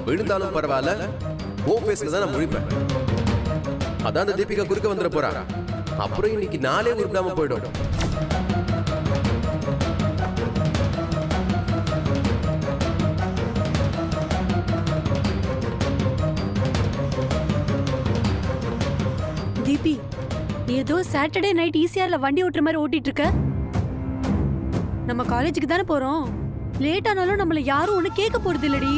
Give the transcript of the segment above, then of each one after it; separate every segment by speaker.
Speaker 1: விழுந்தாலும் பரவாயில்ல, ஓ ஃபேஸ்ல தான் நான் முழிப்பேன். அதான் அந்த தீபிகா குறுக்க வந்துட போறா. அப்புறம் இன்னைக்கு நாளே உருப்பிடாம போயிடும்.
Speaker 2: தீபி, ஏதோ சாட்டர்டே நைட் ஈசிஆர்ல வண்டி ஓட்டுற மாதிரி ஓட்டிட்டு இருக்க. நம்ம காலேஜுக்கு தானே போறோம். லேட் ஆனாலும் நம்மள யாரும் ஒண்ணு கேட்க போறது இல்லடி.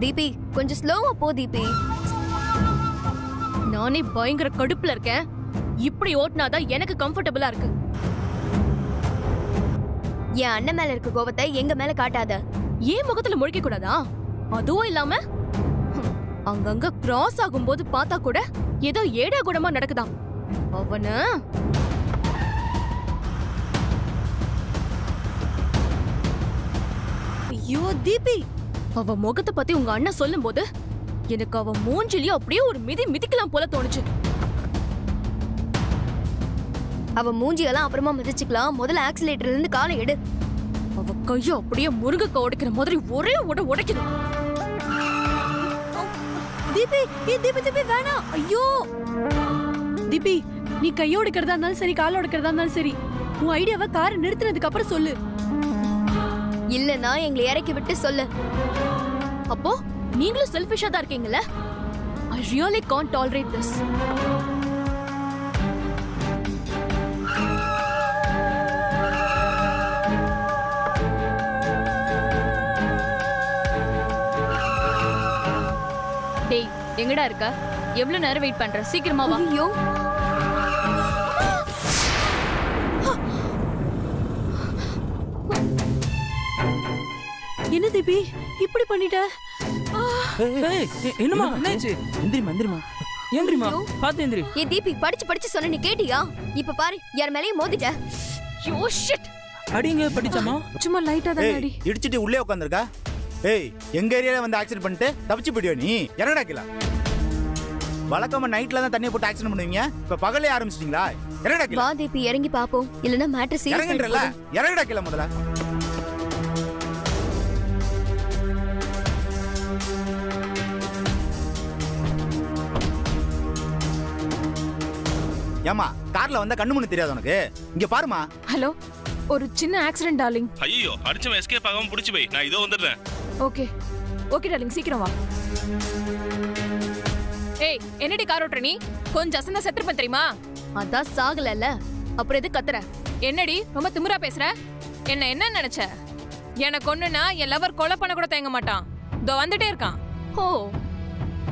Speaker 3: தீபி கொஞ்சம் ஸ்லோவா போ தீபி.
Speaker 4: நானே பயங்கர கடுப்புல இருக்கேன். இப்படி ஓட்டினாதான் எனக்கு கம்ஃபர்டபுளா இருக்கு.
Speaker 3: என் அண்ணன் மேல இருக்க கோவத்தை எங்க மேல காட்டாத.
Speaker 4: ஏன் முகத்துல முழிக்க கூடாதா? அதுவும் இல்லாம அங்கங்க கிராஸ் ஆகும்போது பார்த்தா கூட ஏதோ ஏடா கூடமா நடக்குதாம். அவன
Speaker 2: ஐயோ தீபி,
Speaker 4: அவ முகத்தை பத்தி உங்க அண்ணன் சொல்லும் போது எனக்கு அவ மூஞ்சிலியும் அப்படியே ஒரு மிதி மிதிக்கலாம் போல தோணுச்சு.
Speaker 3: அவ மூஞ்சியெல்லாம் அப்புறமா மிதிச்சுக்கலாம். முதல்ல ஆக்சிலேட்டர்ல இருந்து காலை எடு.
Speaker 4: அவ கைய அப்படியே முருங்கக்காய் உடைக்கிற மாதிரி ஒரே உடைக்கணும்.
Speaker 2: தீபி, தீபி தீபி வேணாம். ஐயோ தீபி, நீ கையோட எடுக்கிறதா இருந்தாலும் சரி, கால எடுக்கிறதா இருந்தாலும் சரி, உன் ஐடியாவை காரை நிறுத்தினதுக்கு அப்புறம் சொல்லு.
Speaker 3: இல்லன்னா எங்களை இறக்கி விட்டு சொல்லு.
Speaker 4: அப்போ நீங்களும் செல்ஃபிஷா தான் இருக்கீங்கல்ல? I really can't tolerate this. டேய், எங்கடா இருக்க? எவ்வளவு நேரம் வெயிட் பண்ற? சீக்கிரமா வா.
Speaker 3: ஐயோ,
Speaker 2: என்ன தீபி இப்படி பண்ணிட்ட?
Speaker 5: என்னமா என்னாச்சு? எந்திரிமா எந்திரிமா ஏந்திரிமா, பாத்து எந்திரி.
Speaker 3: ஏ தீபி, படிச்சு சொன்ன நீ கேட்டியா? இப்ப பாரு, யார் மேலயும் மோதிட்ட.
Speaker 4: யோ ஷிட்.
Speaker 5: அடிங்க படிச்சாமா?
Speaker 2: சும்மா லைட்டா தான் அடி.
Speaker 6: இடிச்சிட்டு உள்ளே உட்காந்துருக்கா. ஏய், எங்க ஏரியால வந்து ஆக்சிடென்ட் பண்ணிட்டு தப்பிச்சு போயிடுவா நீ. என்னடா கிலா? வழக்கமா நைட்ல தான் தண்ணியை போட்டு ஆக்சிடென்ட் பண்ணுவீங்க. இப்ப பகலே ஆரம்பிச்சிட்டீங்களா? என்னடா கிலா?
Speaker 3: வா தீபி, இறங்கி பாப்போம். இல்லனா மேட்டர் சீரியஸ்
Speaker 6: இறங்குன்றல. இறங்கடா கிலா முதல்ல. ஏமா, கார்ல வந்தா கண்ணு முன்னு தெரியாது உனக்கு? இங்க பாருமா.
Speaker 4: ஹலோ, ஒரு சின்ன ஆக்சிடென்ட் டார்லிங்.
Speaker 7: ஐயோ, அடிச்சவன் எஸ்கேப் ஆகாம புடிச்சு போய் நான் இதோ வந்துடுறேன்.
Speaker 4: ஓகே ஓகே டார்லிங், சீக்கிரம் வா. ஏய், என்னடி கார் ஓட்டுற நீ? கொஞ்சம் அசந்தா செத்துருப்பேன் தெரியுமா? அதான் சாகலல்ல, அப்புறம் எது கத்துற? என்னடி ரொம்ப திமிரா பேசுற? என்ன நினைச்ச? எனக்கு ஒண்ணுனா என் லவர் கொலை பண்ண கூட தயங்க மாட்டான். இதோ வந்துட்டே இருக்கான். ஓ,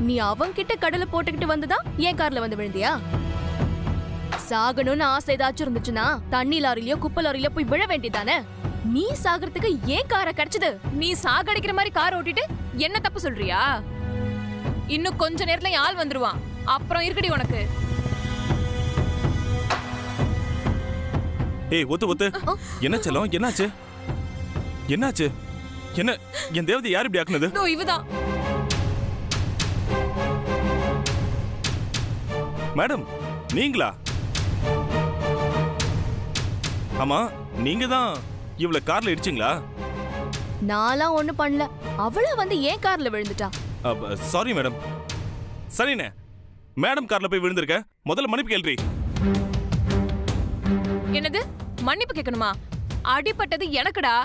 Speaker 4: நீ அவன்கிட்ட கடலை போட்டுக்கிட்டு வந்துதான் என் கார்ல வந்து விழுந்தியா? சாகணும்னு ஆசை ஏதாச்சும் இருந்துச்சுன்னா தண்ணி லாரிலயோ குப்பை லாரிலயோ போய் விழ வேண்டியதானே? நீ சாகிறதுக்கு ஏன் காரை கிடைச்சது? நீ சாகடிக்கிற மாதிரி கார் ஓட்டிட்டு என்ன தப்பு சொல்றியா? இன்னும் கொஞ்ச நேரத்துல ஆள் வந்துருவான். அப்புறம் இருக்கடி உனக்கு.
Speaker 7: ஏய், ஒத்து என்ன செல்லம்? என்னாச்சு? என்னாச்சு? என்ன என் தேவதை யார் இப்படி ஆக்குனது?
Speaker 4: இதோ இவதான்.
Speaker 7: மேடம், நீங்களா? ஆமா, நீங்க தான் இவள கார்ல இடிச்சீங்களா?
Speaker 4: நான்லாம் ஒண்ணு பண்ணல. அவள வந்து ஏன் கார்ல விழுந்துட்டா.
Speaker 7: Sorry madam. சரிண்ணே, மேடம் கார்ல போய் விழுந்திருக்க. முதல்ல மன்னிப்பு கேள்றி.
Speaker 4: என்னது மன்னிப்பு கேட்கணுமா? அடிபட்டது எனக்குடா.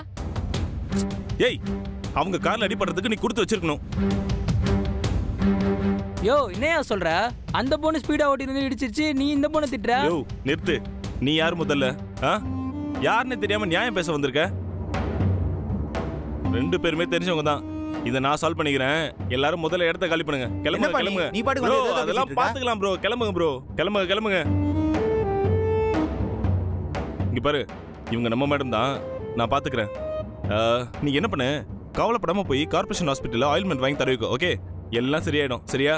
Speaker 7: ஏய், அவங்க கார்ல அடிபடுறதுக்கு நீ கொடுத்து வச்சிருக்கணும்.
Speaker 5: யோ, என்னையா சொல்ற? அந்த பொண்ணு ஸ்பீடா ஓட்டி இருந்து இடிச்சிருச்சு, நீ இந்த பொண்ணை திட்டுற?
Speaker 7: யோ, நிறுத்து. நீ யார் முதல்ல? யாருன்னு தெரியாம நியாயம் பேச வந்திருக்க? ரெண்டு பேருமே தெரிஞ்சவங்க தான். இதை நான் சால்வ் பண்ணிக்கிறேன். எல்லாரும் முதல்ல இடத்த காலி பண்ணுங்க. கிளம்புங்க.
Speaker 6: நீ பாட்டுக்கு
Speaker 7: ப்ரோ,
Speaker 6: வந்து
Speaker 7: அதெல்லாம் பாத்துக்கலாம் ப்ரோ. கிளம்புங்க ப்ரோ. கிளம்புங்க. இங்க பாரு, இவங்க நம்ம மேடம் தான். நான் பாத்துக்கிறேன். நீ என்ன பண்ணு, கவலைப்படாம போய் கார்பரேஷன் ஹாஸ்பிட்டல்ல ஆயில்மெண்ட் வாங்கி தருவிக்கோ. ஓகே, எல்லாம் சரியாயிடும். சரியா?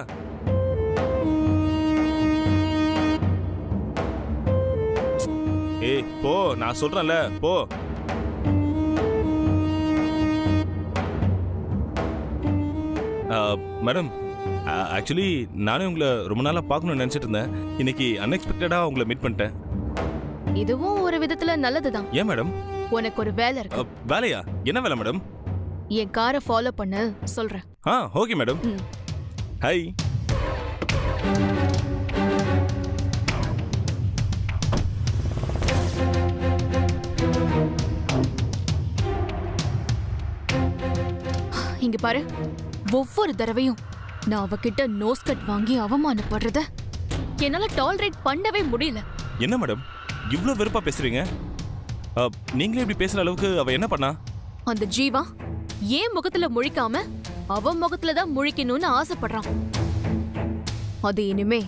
Speaker 7: ஏய், போ, நான் சொல்றேன்ல, போ. மேடம், ஆக்சுவலி நானே உங்களை ரொம்ப நாளா பார்க்கணும்னு நினைச்சிட்டு இருந்தேன். இன்னைக்கு அன்எக்ஸ்பெக்டடா உங்களை மீட் பண்ணிட்டேன்.
Speaker 4: இதுவும் ஒரு விதத்துல நல்லதுதான்.
Speaker 7: ஏன் மேடம்?
Speaker 4: உனக்கு ஒரு வேலை இருக்கு.
Speaker 7: வேலையா? என்ன வேலை மேடம்?
Speaker 4: என் காரை ஃபாலோ பண்ணு சொல்றேன்.
Speaker 7: Okay madam.
Speaker 4: ம்.
Speaker 7: ஹாய்.
Speaker 4: இங்க பாரு, ஒவ்வொரு தடவையும் நான் அவகிட்ட நோஸ் கட் வாங்கி அவமானப்படுறத என்னால டாலரேட் பண்ணவே முடியல.
Speaker 7: என்ன மேடம் இவ்ளோ வெறுப்பா பேசுறீங்க? நீங்களே இப்படி பேசுற அளவுக்கு அவ என்ன பண்ணா?
Speaker 4: அந்த ஜீவா ஏன் முகத்துல முழிக்காம அவ முகத்துல தான் முழிக்கணும்னு ஆசைப்படுறான். அது இனிமே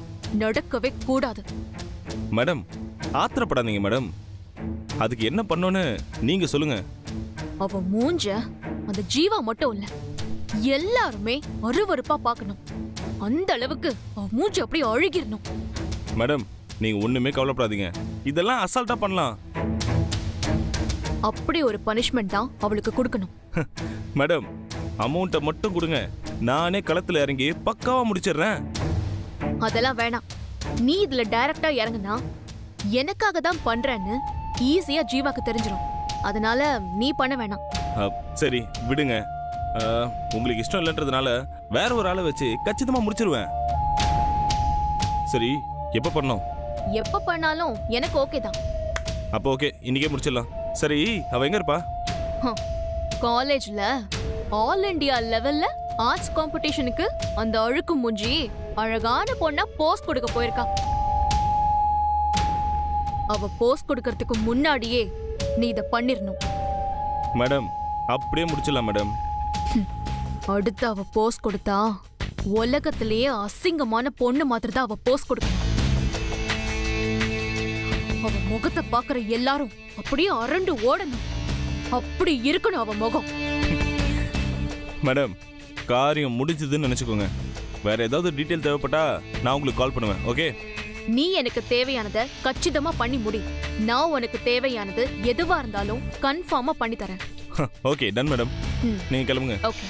Speaker 4: நடக்கவே கூடாது.
Speaker 7: மேடம் ஆத்திரப்படாதீங்க மேடம். அதுக்கு என்ன பண்ணோன்னு நீங்க சொல்லுங்க.
Speaker 4: அவ மூஞ்ச அந்த ஜீவா மட்டும் இல்ல, எல்லாருமே அருவருப்பா பார்க்கணும். அந்த அளவுக்கு அவ மூஞ்சி அப்படியே அழுகிடணும்.
Speaker 7: மேடம் நீங்க ஒண்ணுமே கவலைப்படாதீங்க, இதெல்லாம் அசால்ட்டா பண்ணலாம்.
Speaker 4: அப்படி ஒரு பனிஷ்மெண்ட் தான் அவளுக்கு கொடுக்கணும்.
Speaker 7: மேடம் அமௌண்ட்டை மட்டும் கொடுங்க, நானே களத்துல இறங்கி பக்காவா முடிச்சிடுறேன்.
Speaker 4: அதெல்லாம் வேணாம். நீ இதுல டைரக்டா இறங்குனா எனக்காக தான் பண்றேன்னு ஈஸியா ஜீவாக்கு தெரிஞ்சிடும். அதனால நீ பண்ண வேணாம்.
Speaker 7: சரி விடுங்க. உங்களுக்கு இஷ்டம் இல்லைன்றதுனால வேற ஒரு ஆளை வச்சு கச்சிதமா முடிச்சிருவேன். சரி எப்ப பண்ணோம்?
Speaker 4: எப்ப பண்ணாலும் எனக்கு ஓகே தான்.
Speaker 7: அப்போ ஓகே, இன்னைக்கே முடிச்சிடலாம். சரி அவ எங்க இருப்பா?
Speaker 4: காலேஜ்ல ஆல் இந்தியா லெவல்ல ஆர்ட்ஸ் காம்படிஷனுக்கு அந்த அழுக்கு மூஞ்சி அழகான பொண்ணா போஸ்ட் கொடுக்க போயிருக்கா. அவ போஸ்ட் கொடுக்கறதுக்கு முன்னாடியே நீ இத பண்ணிரணும்.
Speaker 7: மேடம் அப்படியே முடிச்சிடலாம் மேடம்.
Speaker 4: அடுத்து அவ போஸ்ட் கொடுத்தா உலகத்திலேயே அசிங்கமான பொண்ணு மாதிரி தான் அவ போஸ்ட் கொடுக்கணும். அவ முகத்தை பாக்குற எல்லாரும் அப்படியே அரண்டு ஓடணும். அப்படி இருக்கணும் அவ முகம்.
Speaker 7: மேடம் காரியம் முடிஞ்சதுன்னு நினைச்சுக்கோங்க. வேற ஏதாவது டீட்டெயில் தேவைப்பட்டா நான் உங்களுக்கு கால் பண்ணுவேன். ஓகே?
Speaker 4: நீ எனக்கு தேவையானதை கச்சிதமா பண்ணி முடி. நான் உனக்கு தேவையானது எதுவா இருந்தாலும் கன்ஃபார்மா பண்ணி தரேன்.
Speaker 7: Okay done madam. நீங்க கிளம்புங்க.
Speaker 4: ஓகே.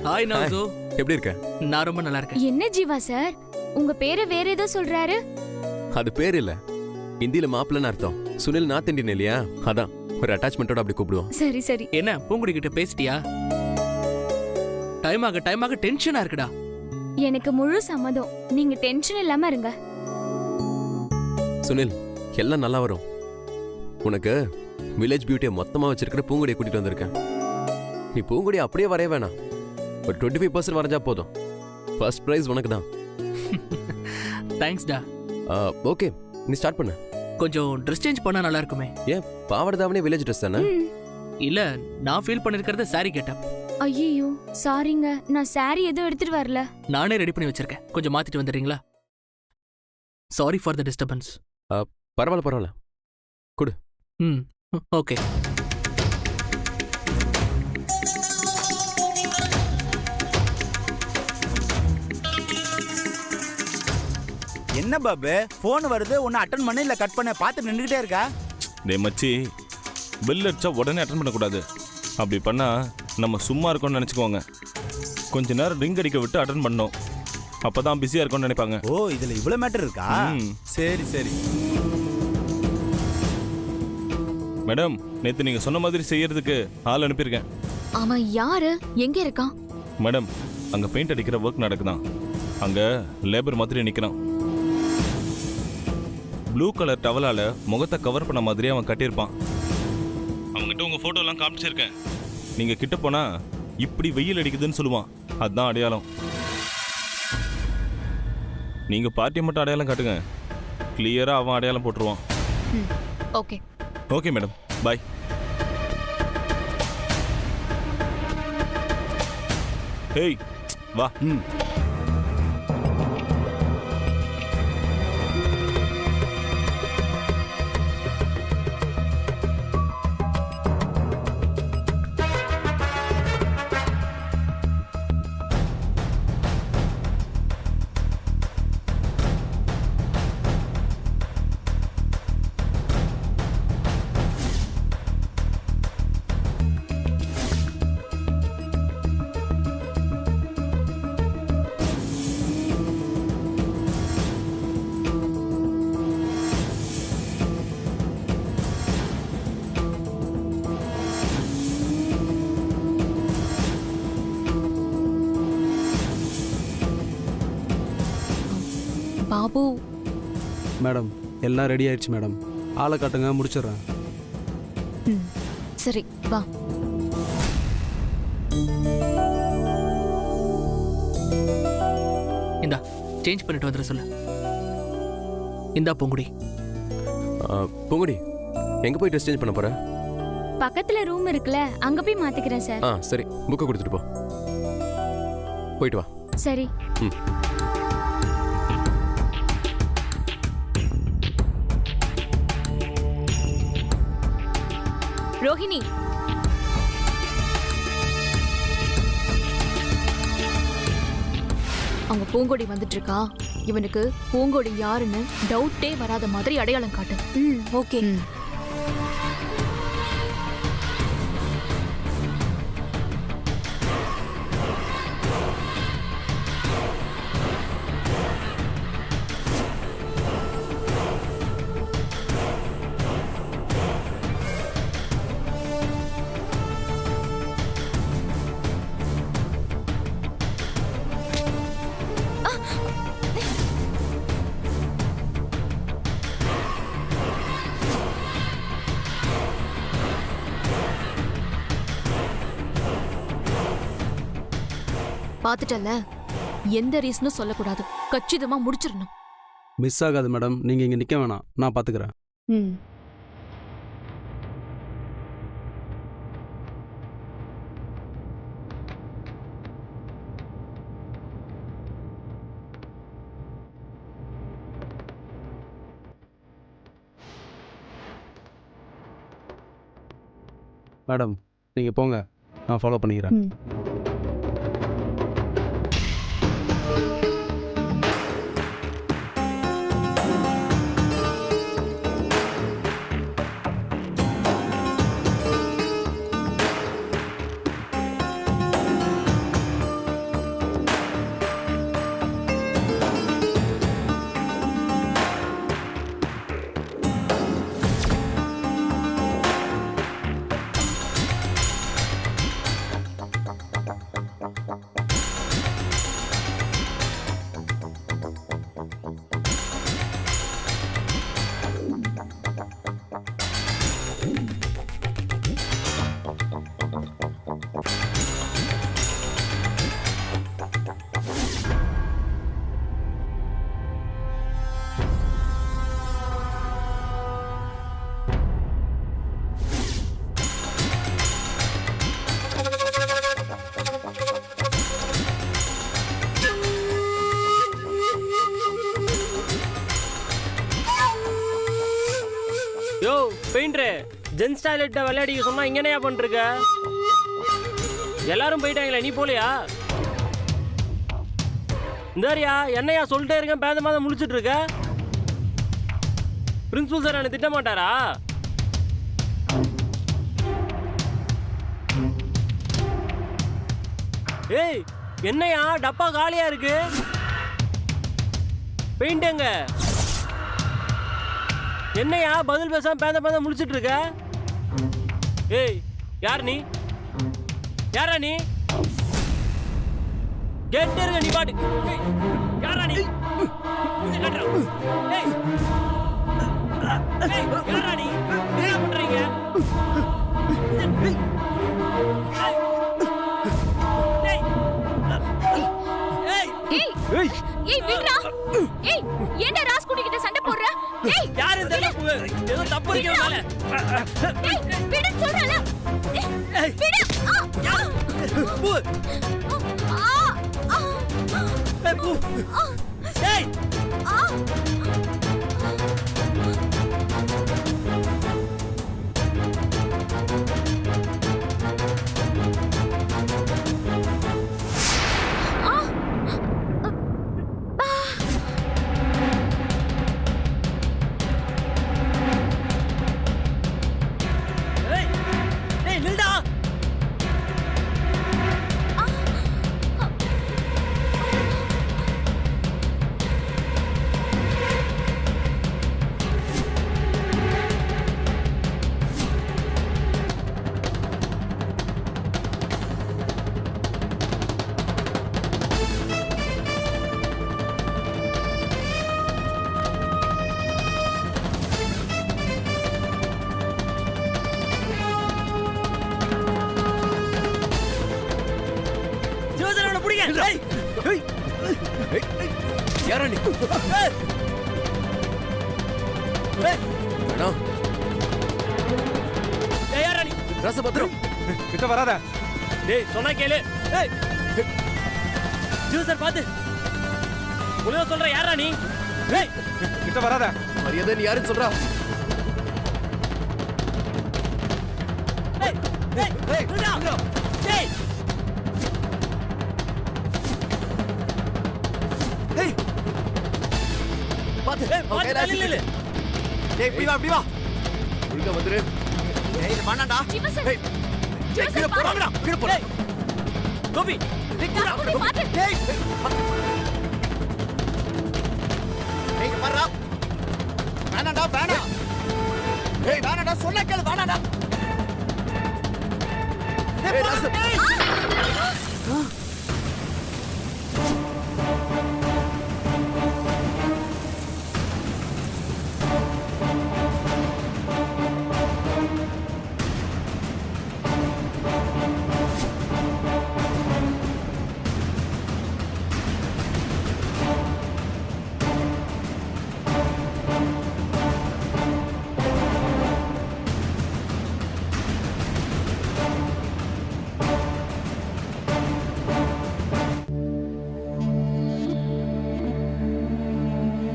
Speaker 5: ஹாய் நாசு.
Speaker 1: எப்படி இருக்க?
Speaker 5: நான் ரொம்ப நல்லா இருக்கேன்.
Speaker 3: என்ன ஜீவா சார், உங்க பேரை வேற ஏதோ சொல்றாரு?
Speaker 1: அது பேர் இல்ல, ஹிந்தியில மாப்பிள்ளன்னு அர்த்தம். சுனில் நார்த் இந்தியன் இல்லையா, அதான் ஒரு அட்டாச்மெண்டோட அப்படி கூப்பிடுவோம்.
Speaker 3: சரி சரி.
Speaker 5: என்ன பூங்குடி கிட்ட பேசிட்டியா? டைம் ஆக டென்ஷனா இருக்குடா.
Speaker 3: எனக்கு முழு சம்மதம். நீங்க டென்ஷன் இல்லாம இருங்க.
Speaker 1: சுனில் எல்லாம் நல்லா வரும். உனக்கு வில்லேஜ் பியூட்டியை மொத்தமா வச்சிருக்கிற பூங்குடியை கூட்டிட்டு வந்திருக்கேன். நீ பூங்குடி அப்படியே வரைய வேணாம், ஒரு 25% வரைஞ்சா போதும். ஃபர்ஸ்ட் பிரைஸ் உனக்கு தான்.
Speaker 5: தேங்க்ஸ் டா.
Speaker 1: ஓகே நீ ஸ்டார்ட் பண்ணு.
Speaker 5: கொஞ்சம் ட்ரெஸ் சேஞ்ச் பண்ணா நல்லா இருக்குமே.
Speaker 1: ஏன் பாவாடை தாவணி வில்லேஜ் ட்ரெஸ் தானே?
Speaker 5: இல்ல நான் ஃபீல் பண்ணிருக்கிறது சாரி கெட்டப்.
Speaker 3: ஐயோ சாரிங்க, நான் சாரி எதுவும் எடுத்துட்டு வரல.
Speaker 5: நானே ரெடி பண்ணி வச்சிருக்கேன், கொஞ்சம் மாத்திட்டு வந்துடுறீங்களா? Sorry for the disturbance.
Speaker 1: பரவாயில்ல கொடு.
Speaker 5: ஓகே.
Speaker 6: என்ன பாபு, போன் வருது, ஒன்னு அட்டன் பண்ண இல்ல கட் பண்ண பார்த்து நின்றுகிட்டே இருக்கா?
Speaker 7: டே மச்சி, பெல் அடிச்சா உடனே அட்டன் பண்ணக்கூடாது. அப்படி பண்ணா நம்ம சும்மா இருக்கோம்னு நினைச்சுக்குவாங்க. கொஞ்ச நேரம் ரிங் அடிக்க விட்டு அட்டன் பண்ணோம், அப்பதான் பிஸியா இருக்கும்னு நினைப்பாங்க.
Speaker 6: ஓ இதுல இவ்வளவு மேட்டர் இருக்கா? சரி சரி.
Speaker 7: மேடம் நேத்து நீங்க சொன்ன மாதிரி செய்யறதுக்கு ஆள் அனுப்பியிருக்கேன்.
Speaker 4: அவன் யாரு, எங்க இருக்கான்?
Speaker 7: மேடம் அங்க பெயிண்ட் அடிக்கிற ஒர்க் நடக்குதான், அங்க லேபர் மாதிரி நிக்கிறான். ப்ளூ கலர் டவலால முகத்தை கவர் பண்ண மாதிரி அவன் கட்டியிருப்பான். அவங்ககிட்ட உங்க போட்டோ எல்லாம் காமிச்சிருக்கேன். நீங்க கிட்ட போனா இப்படி வெயில் அடிக்குதுன்னு சொல்லுவான், அதுதான் அடையாளம். நீங்க பார்ட்டியை மட்டும் அடையாளம் காட்டுங்க, கிளியரா அவன் அடையாளம் போட்டுருவான்.
Speaker 4: ஓகே.
Speaker 7: ஓகே மேடம், பாய். ஏய் வா.
Speaker 4: பாபு
Speaker 8: மேடம் எல்லாம் ரெடி ஆயிடுச்சு மேடம். ஆளை காட்டுங்க, முடிச்சிடுறேன்.
Speaker 4: ம், சரி வா.
Speaker 5: இந்தா சேஞ்ச் பண்ணிட்டு வந்துட சொல்லு. இந்தா பூங்குடி.
Speaker 1: பூங்குடி எங்க போய் ட்ரெஸ் சேஞ்ச் பண்ண போற?
Speaker 3: பக்கத்துல ரூம் இருக்குல்ல, அங்க போய் மாத்திக்கிறேன் சார்.
Speaker 1: சரி, புக்கை கொடுத்துட்டு போ. போயிட்டு வா.
Speaker 3: சரி.
Speaker 1: ம்.
Speaker 4: ரோஹிணி, அவங்க பூங்கொடி வந்துட்டு இருக்கா. இவனுக்கு பூங்கொடி யாருன்னு டவுட்டே வராத மாதிரி அடையாளம் காட்டு.
Speaker 2: ம் ஓகே.
Speaker 4: பாத்துட்டல, எந்த ரீசனும் சொல்லக்கூடாது. கச்சிதமா முடிச்சிடணும்.
Speaker 8: மிஸ் ஆகாது மேடம். நீங்கள் இங்கே நிற்க வேணாம், நான் பார்த்துக்கிறேன்.
Speaker 4: ம்.
Speaker 8: மேடம் நீங்கள் போங்க, நான் ஃபாலோ பண்ணிக்கிறேன்.
Speaker 4: ம்.
Speaker 5: யோ பெயிண்டரு, ஜென்ஸ் டாய்லெட்டை விளையாடிக்க சொன்னா இங்க என்னையா பண்ணிருக்க? எல்லாரும் போயிட்டாங்களே, நீ போலையா? இந்தாரியா, என்னையா சொல்லிட்டே இருக்கேன், பேந்த மாதம் முடிச்சுட்டு இருக்க. பிரின்சிபல் சார் என்ன திட்ட மாட்டாரா? ஏய் என்னையா டப்பா காலியா இருக்கு? பெயிண்ட் எங்க? என்னையா பதில் பேசாம பேந்த முடிச்சிட்டு இருக்க? ஏய் யார் நீ? யாரா நீ? கேட்டே இருக்க நீ பாட்டு. ஏய் யாரா நீ? மூஞ்சி காட்டுற. ஏய் ஏய் யாரா நீ? என்ன பண்றீங்க? ஏய்
Speaker 4: ஏய் ஏய் விடுடா. ஏய் ஏன்டா ராஸ்குட்டி கிட்ட சண்டை போடுற? ஏய்
Speaker 5: யார் இந்த தப்பு? ஏதோ தப்பு இருக்கு மேல.
Speaker 4: ஏய் விடு சொல்றல. ஏய் விடு.
Speaker 5: பூ. ஏய் பூ. ஏய்
Speaker 1: யாரா நீ வேணாம்.
Speaker 5: யாரா நீ?
Speaker 1: ராசபத்ரம்
Speaker 8: கிட்ட வராத.
Speaker 5: டேய் சொன்னா கேளு. ஏய் ஜூசர் பாத்து. உள்ள சொல்ற யாரா நீ? ஏய்
Speaker 8: கிட்ட வராத.
Speaker 1: மரியாதை நீ யாருன்னு சொல்றா?
Speaker 5: ஏய் ஏய் ஏய் நில்லுடா. ஏய்
Speaker 1: ஏய் பாத்து.
Speaker 5: ஏய் பாத்து தள்ளி நில்லு.
Speaker 6: டேய் இப்படி வா, இப்படி வா.
Speaker 1: உள்ள வந்துரு.
Speaker 6: ஏய் இது வேணாம்டா.
Speaker 1: ஏய் கீழே போடா. கீழே போடா.
Speaker 5: கோபி
Speaker 6: டேய் ஏய் வர்றா. வேணாம்டா, வேணாம். ஏய் வேணாம்டா, சொன்னா கேளு, வேணாம்டா.
Speaker 1: ஏய் ராசு.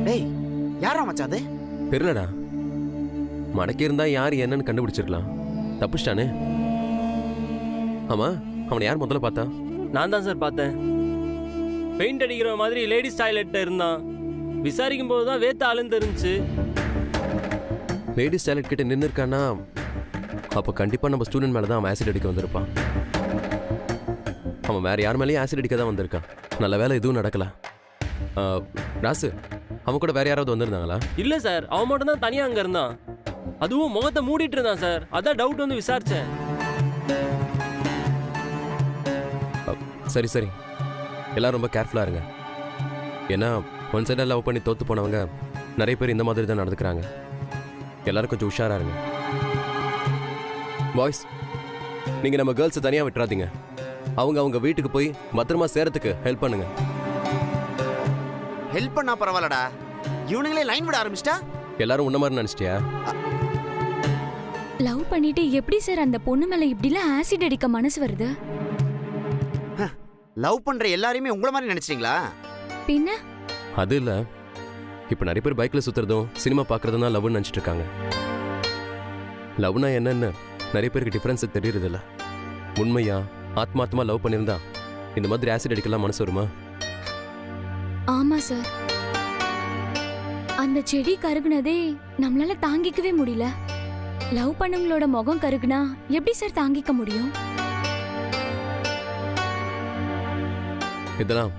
Speaker 6: டேய் யாரா மச்சான் அது?
Speaker 1: தெரியலடா. மடக்கி இருந்தா யார் என்னன்னு கண்டுபிடிச்சிருக்கலாம். தப்பிச்சிட்டானே. ஆமா, அவனை யார் முதல்ல பார்த்தா?
Speaker 5: நான் தான் சார் பார்த்தேன். பெயிண்ட் அடிக்கிற மாதிரி லேடிஸ் டாய்லெட்ல இருந்தான். விசாரிக்கும் போது தான் வேத்த ஆளுன்னு தெரிஞ்சுச்சு.
Speaker 1: லேடிஸ் டாய்லெட் கிட்ட நின்று இருக்கானா? அப்போ கண்டிப்பா நம்ம ஸ்டூடெண்ட் மேல தான் அவன் ஆசிட் அடிக்க வந்திருப்பான். அவன் வேற யார் மேலேயும் ஆசிட் அடிக்க தான் வந்திருக்கான். நல்ல வேலை எதுவும் நடக்கல. ராசு, அவன் கூட வேற யாராவது வந்திருந்தாங்களா?
Speaker 5: இல்ல சார், அவன் மட்டும் தான் தனியா அங்க இருந்தான். அதுவும் முகத்தை மூடிட்டு இருந்தான் சார். அதான் டவுட் வந்து விசாரிச்சேன்.
Speaker 1: சரி சரி, எல்லாரும் ரொம்ப கேர்ஃபுல்லா இருங்க. ஏன்னா ஒன் சைடாக லவ் பண்ணி தோத்து போனவங்க நிறைய பேர் இந்த மாதிரி தான் நடந்துக்கிறாங்க. எல்லாரும் கொஞ்சம் உஷாரா இருங்க. பாய்ஸ், நீங்க நம்ம கேர்ள்ஸை தனியா விட்டுறாதீங்க. அவங்க அவங்க வீட்டுக்கு போய் பத்திரமா சேரத்துக்கு ஹெல்ப் பண்ணுங்க.
Speaker 6: ஹெல்ப் பண்ணா பரவாயில்லடா. இவனுங்களே லைன் விட ஆரம்பிச்சிட்டா.
Speaker 1: எல்லாரும் உன்ன மாதிரி நினைச்சிட்டியா?
Speaker 9: லவ் பண்ணிட்டு எப்படி சார் அந்த பொண்ணு மேல இப்படிலாம் ஆசிட் அடிக்க மனசு வருது?
Speaker 6: லவ் பண்ற எல்லாரையுமே உங்கள மாதிரி நினைச்சீங்களா?
Speaker 9: பின்ன
Speaker 1: அது இல்ல, இப்ப நிறைய பேர் பைக்ல சுத்துறதும் சினிமா பாக்குறதும் தான் லவ்னு நினைச்சிட்டு இருக்காங்க. லவ்னா என்னன்னு நிறைய பேருக்கு டிஃபரன்ஸ் தெரியறது இல்ல. உண்மையா ஆத்மாத்மா லவ் பண்ணியிருந்தா இந்த மாதிரி ஆசிட் அடிக்கலாம் மனசு வருமா?
Speaker 9: ஆமா சார், அந்த செடி கருகுனதே நம்மளால தாங்கிக்கவே முடியல. லவ் பண்ணவங்களோட முகம் கருகுனா எப்படி சார் தாங்கிக்க முடியும்?
Speaker 1: இதெல்லாம்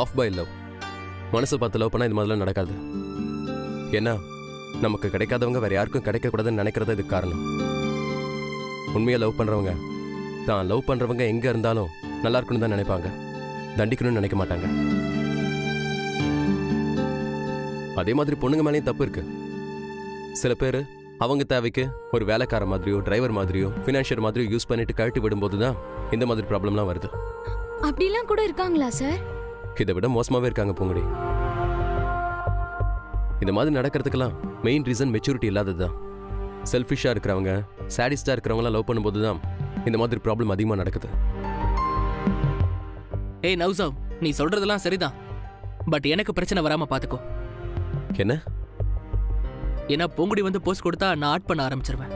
Speaker 1: ஆஃப் பை லவ். மனசை பார்த்து லவ் பண்ணா இது மாதிரிலாம் நடக்காது. ஏன்னா நமக்கு கிடைக்காதவங்க வேற யாருக்கும் கிடைக்கக்கூடாதுன்னு நினைக்கிறது இதுக்கு காரணம். உண்மையா லவ் பண்றவங்க தான் லவ் பண்றவங்க எங்க இருந்தாலும் நல்லா இருக்கணும்னு தான் நினைப்பாங்க, தண்டிக்கணும்னு நினைக்க மாட்டாங்க. அதே மாதிரி பொண்ணுங்க மேலேயும் தப்பு இருக்கு. சில பேர் அவங்க தேவைக்கு ஒரு வேலைக்கார மாதிரியோ டிரைவர் மாதிரியோ ஃபினான்ஷியர் மாதிரியோ யூஸ் பண்ணிட்டு கழட்டி விடும்போது தான் இந்த மாதிரி ப்ராப்ளம்லாம் வருது.
Speaker 9: அப்படிலாம் கூட இருக்காங்களா சார்?
Speaker 1: இதை விட மோசமாவே இருக்காங்க பூங்குடி. இந்த மாதிரி நடக்கிறதுக்கெல்லாம் மெயின் ரீசன் மெச்சூரிட்டி இல்லாததுதான். செல்ஃபிஷா இருக்கிறவங்க, சாடிஸ்டா இருக்கிறவங்களாம் லவ் பண்ணும்போது தான் இந்த மாதிரி ப்ராப்ளம் அதிகமாக நடக்குது.
Speaker 10: ஏய் நௌசாவ், நீ சொல்றதெல்லாம் சரிதான். பட் எனக்கு பிரச்சனை வராம பாத்துக்கோ.
Speaker 1: என்ன?
Speaker 10: ஏன்னா பொங்குடி வந்து போஸ்ட் கொடுத்தா நான் ஆட் பண்ண ஆரம்பிச்சிருவேன்.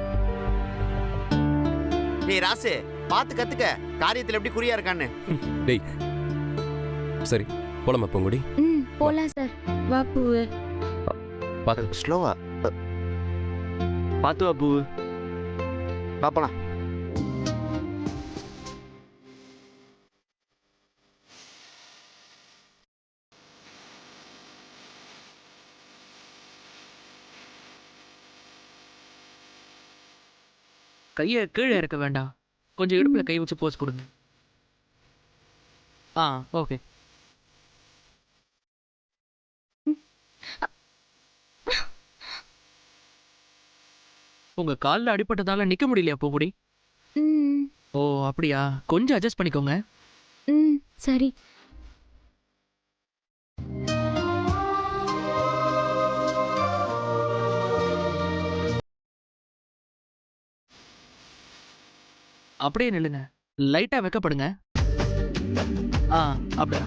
Speaker 6: டேய் ராசு, பார்த்து கத்துக்க காரியத்துல எப்படி குறியா இருக்கான்னு.
Speaker 1: டேய் சரி போலாமா பூங்குடி?
Speaker 9: போலாம் சார். வா பூவு.
Speaker 1: பார்த்து
Speaker 6: ஸ்லோவா
Speaker 5: பாத்து வா பூ.
Speaker 6: பாப்பலாம்.
Speaker 10: கையை கீழே இறக்க வேண்டாம், கொஞ்சம் இடுப்புல கை வச்சு போஸ் கொடுங்க. ஆ ஓகே. உங்க காலில் அடிபட்டதால நிக்க முடியலையா பூங்குடி? ஓ அப்படியா, கொஞ்சம் அட்ஜஸ்ட் பண்ணிக்கோங்க.
Speaker 9: சரி.
Speaker 10: அப்படியே நில்லுங்க. லைட்டா வெக்கப்படுங்க. அப்படியா?